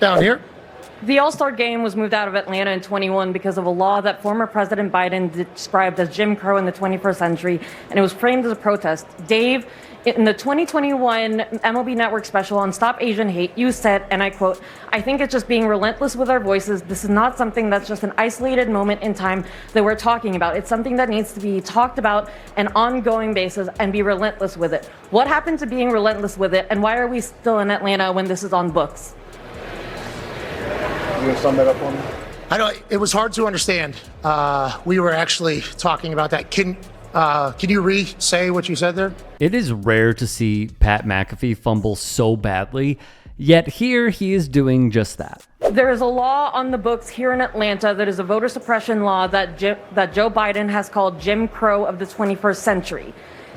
Down here. The All-Star game was moved out of Atlanta in 21 because of a law that former President Biden described as Jim Crow in the 21st century, and it was framed as a protest. Dave, in the 2021 MLB Network special on Stop Asian Hate, you said, and I quote, "I think it's just being relentless with our voices. This is not something that's just an isolated moment in time that we're talking about. It's something that needs to be talked about on an ongoing basis and be relentless with it." What happened to being relentless with it, and why are we still in Atlanta when this is on books? You gonna sum that up for me? It was hard to understand. We were actually talking about that. Can you re-say what you said there? It is rare to see Pat McAfee fumble so badly, yet here he is doing just that. There is a law on the books here in Atlanta that is a voter suppression law that Joe Biden has called Jim Crow of the 21st century.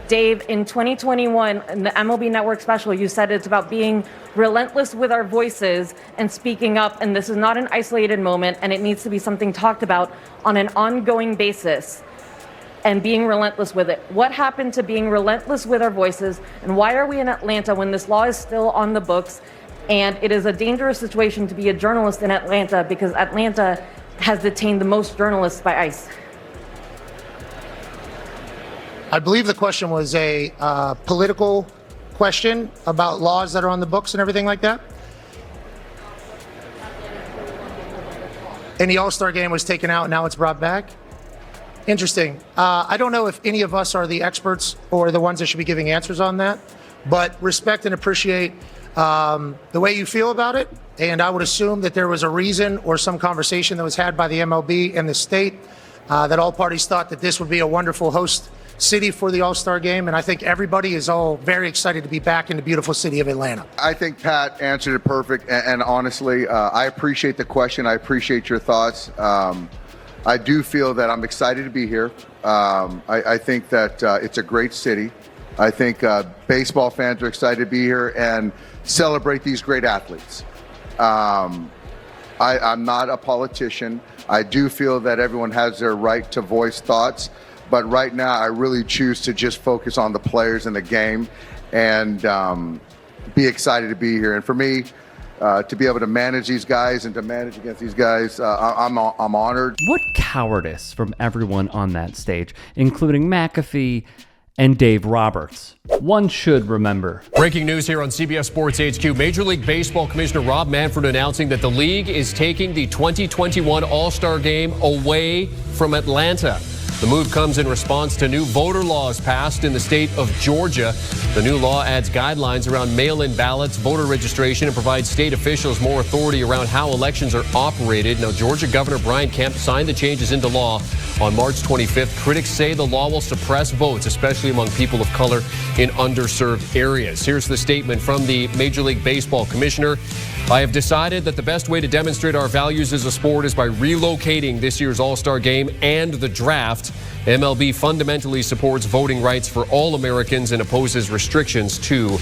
Dave, in 2021, in the MLB Network special, you said it's about being relentless with our voices and speaking up, and this is not an isolated moment, and it needs to be something talked about on an ongoing basis and being relentless with it. What happened to being relentless with our voices, and why are we in Atlanta when this law is still on the books? And it is a dangerous situation to be a journalist in Atlanta because Atlanta has detained the most journalists by ICE. I believe the question was a political question about laws that are on the books and everything like that. And the All-Star game was taken out and now it's brought back. Interesting. I don't know if any of us are the experts or the ones that should be giving answers on that, but respect and appreciate the way you feel about it. And I would assume that there was a reason or some conversation that was had by the MLB and the state that all parties thought that this would be a wonderful host city for the All-Star game, and I think everybody is all very excited to be back in the beautiful city of Atlanta. I think Pat answered it perfect, and honestly, I appreciate the question. I appreciate your thoughts. I do feel that I'm excited to be here. I think that it's a great city. I think baseball fans are excited to be here and celebrate these great athletes. I'm not a politician. I do feel that everyone has their right to voice thoughts. But right now, I really choose to just focus on the players in the game and be excited to be here. And for me, to be able to manage these guys and to manage against these guys, I'm honored. What cowardice from everyone on that stage, including McAfee and Dave Roberts. One should remember. Breaking news here on CBS Sports HQ. Major League Baseball Commissioner Rob Manfred announcing that the league is taking the 2021 All-Star Game away from Atlanta. The move comes in response to new voter laws passed in the state of Georgia. The new law adds guidelines around mail-in ballots, voter registration, and provides state officials more authority around how elections are operated. Now, Georgia Governor Brian Kemp signed the changes into law on March 25th. Critics say the law will suppress votes, especially among people of color in underserved areas. Here's the statement from the Major League Baseball Commissioner. I have decided that the best way to demonstrate our values as a sport is by relocating this year's All-Star game and the draft. MLB fundamentally supports voting rights for all Americans and opposes restrictions to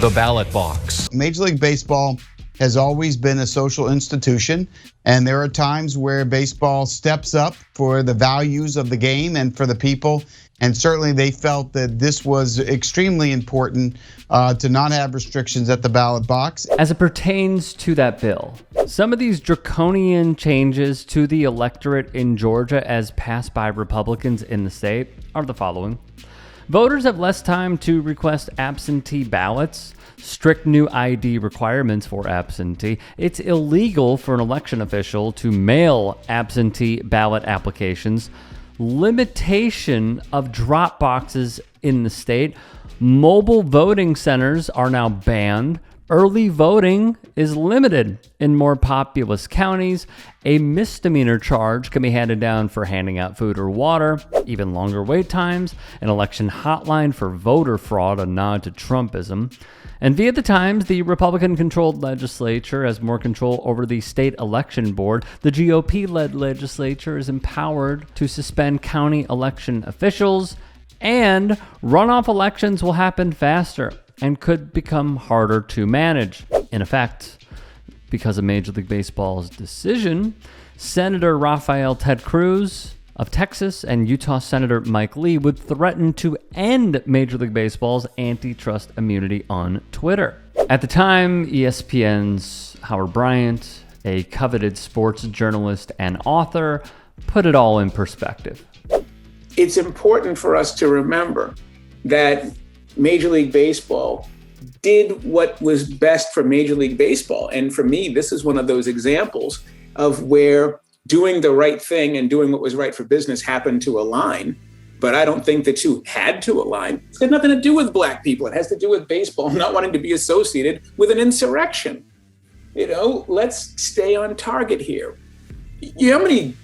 the ballot box. Major League Baseball has always been a social institution, and there are times where baseball steps up for the values of the game and for the people. And certainly they felt that this was extremely important to not have restrictions at the ballot box. As it pertains to that bill, some of these draconian changes to the electorate in Georgia as passed by Republicans in the state are the following. Voters have less time to request absentee ballots, strict new ID requirements for absentee. It's illegal for an election official to mail absentee ballot applications, limitation of drop boxes in the state. Mobile voting centers are now banned. Early voting is limited in more populous counties. A misdemeanor charge can be handed down for handing out food or water. Even longer wait times. An election hotline for voter fraud, a nod to Trumpism. And via the Times, the Republican-controlled legislature has more control over the state election board. The GOP-led legislature is empowered to suspend county election officials, and runoff elections will happen faster and could become harder to manage. In effect, because of Major League Baseball's decision, Senator Rafael Ted Cruz of Texas and Utah Senator Mike Lee would threaten to end Major League Baseball's antitrust immunity on Twitter. At the time, ESPN's Howard Bryant, a coveted sports journalist and author, put it all in perspective. It's important for us to remember that Major League Baseball did what was best for Major League Baseball. And for me, this is one of those examples of where doing the right thing and doing what was right for business happened to align. But I don't think the two had to align. It had nothing to do with black people. It has to do with baseball not wanting to be associated with an insurrection. Let's stay on target here. You know how many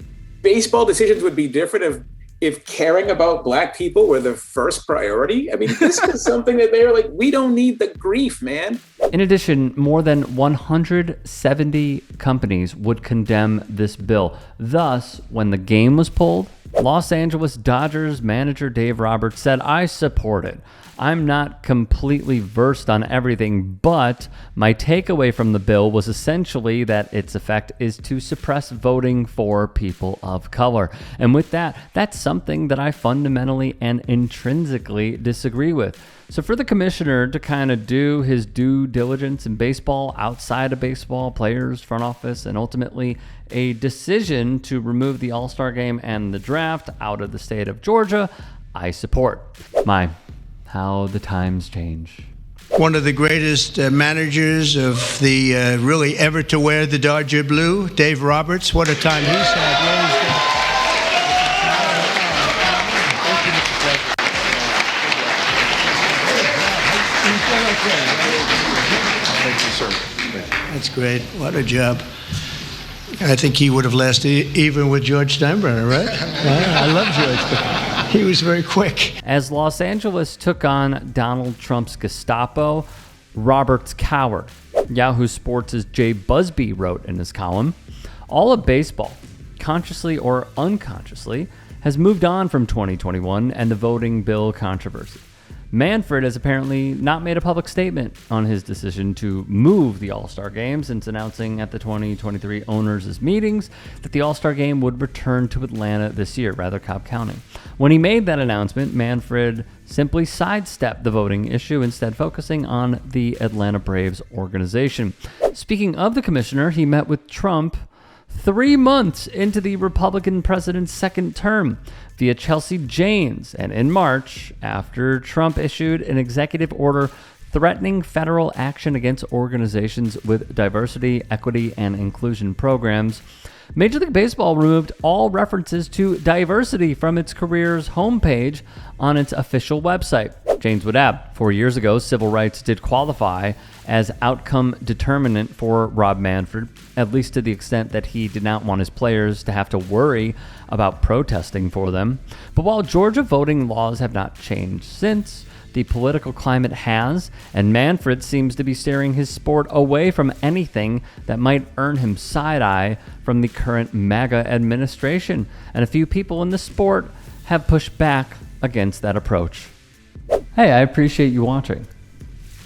baseball decisions would be different if caring about black people were the first priority? I mean, this is something that they're like, we don't need the grief, man. In addition, more than 170 companies would condemn this bill. Thus, when the game was pulled, Los Angeles Dodgers manager Dave Roberts said, "I support it. I'm not completely versed on everything, but my takeaway from the bill was essentially that its effect is to suppress voting for people of color." And with that, that's something that I fundamentally and intrinsically disagree with. So for the commissioner to kind of do his due diligence in baseball, outside of baseball, players, front office, and ultimately a decision to remove the All-Star game and the draft out of the state of Georgia, I support. How the times change. One of the greatest managers of the really ever to wear the Dodger blue, Dave Roberts. What a time he's had. Thank you, sir. That's great. What a job. I think he would have lasted even with George Steinbrenner, right? I love George. He was very quick. As Los Angeles took on Donald Trump's Gestapo, Roberts cowered. Yahoo Sports' Jay Busby wrote in his column, "All of baseball, consciously or unconsciously, has moved on from 2021 and the voting bill controversy. Manfred has apparently not made a public statement on his decision to move the All-Star game since announcing at the 2023 owners' meetings that the All-Star game would return to Atlanta this year, rather Cobb County. When he made that announcement, Manfred simply sidestepped the voting issue, instead focusing on the Atlanta Braves organization. Speaking of the commissioner, he met with Trump 3 months into the Republican president's second term via Chelsea Janes, and in March, after Trump issued an executive order threatening federal action against organizations with diversity, equity, and inclusion programs, Major League Baseball removed all references to diversity from its career's homepage on its official website. Janes would add, 4 years ago, civil rights did qualify as outcome determinant for Rob Manfred, at least to the extent that he did not want his players to have to worry about protesting for them. But while Georgia voting laws have not changed since, the political climate has, and Manfred seems to be steering his sport away from anything that might earn him side-eye from the current MAGA administration, and a few people in the sport have pushed back against that approach. Hey, I appreciate you watching.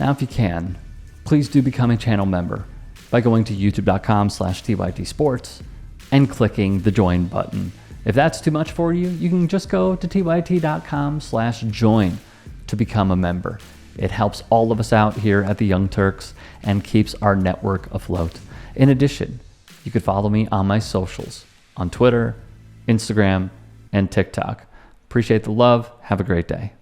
Now, if you can, please do become a channel member by going to youtube.com/TYTsports and clicking the join button. If that's too much for you, you can just go to tyt.com/join to become a member. It helps all of us out here at the Young Turks and keeps our network afloat. In addition, you could follow me on my socials on Twitter, Instagram, and TikTok. Appreciate the love. Have a great day.